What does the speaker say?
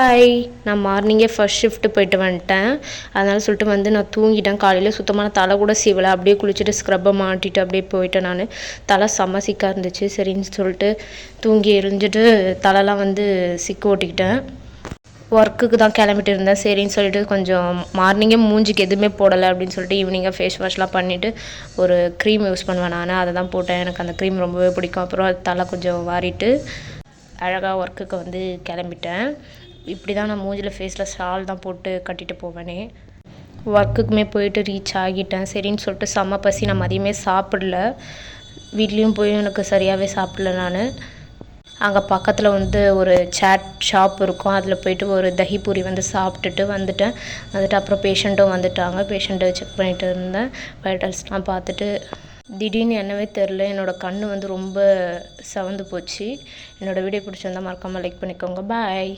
Hi, நான் மார்னிங்கே first shift போயிட்டு வந்துட்டேன். அதனால சொல்லிட்டு வந்து நான் தூங்கிட்டேன். காலையில் சுத்தமான தலை கூட சீவலை. அப்படியே குளிச்சுட்டு ஸ்க்ரப்பை மாட்டிட்டு அப்படியே போயிட்டேன் நான். தலை செம்ம சிக்காக இருந்துச்சு. சரின்னு சொல்லிட்டு தூங்கி எரிஞ்சிட்டு தலைலாம் வந்து சிக்கு ஓட்டிக்கிட்டேன். ஒர்க்குக்கு தான் கிளம்பிட்டு இருந்தேன். சரின்னு சொல்லிட்டு கொஞ்சம் மார்னிங்கே மூஞ்சிக்கு எதுவுமே போடலை அப்படின்னு சொல்லிட்டு ஈவினிங்காக ஃபேஸ் வாஷ்லாம் பண்ணிவிட்டு ஒரு க்ரீம் யூஸ் பண்ணுவேன் நான். அதை தான் போட்டேன். எனக்கு அந்த க்ரீம் ரொம்பவே பிடிக்கும். அப்புறம் தலை கொஞ்சம் வாரிட்டு அழகாக ஒர்க்குக்கு வந்து கிளம்பிட்டேன். இப்படி தான் நான் மூஞ்சில் ஃபேஸில் ஷால் தான் போட்டு கட்டிட்டு போவேனே. ஒர்க்குக்குமே போயிட்டு ரீச் ஆகிட்டேன். சரின்னு சொல்லிட்டு செம்ம பசி. நான் மதியமே சாப்பிடல. வீட்லேயும் போய் எனக்கு சரியாகவே சாப்பிடல நான். அங்கே பக்கத்தில் வந்து ஒரு சாட் ஷாப் இருக்கும். அதில் போயிட்டு ஒரு தஹி பூரி வந்து சாப்பிட்டுட்டு வந்துட்டேன். அப்புறம் பேஷண்ட்டும் வந்துட்டாங்க. பேஷண்ட்டை செக் பண்ணிகிட்டு இருந்தேன். வைட்டல்ஸ்லாம் பார்த்துட்டு திடீர்னு என்னவே தெரில, என்னோடய கண் வந்து ரொம்ப செவந்து போச்சு. என்னோடய வீடியோ பிடிச்சிருந்தா மறக்காமல் லைக் பண்ணிக்கோங்க. பாய்.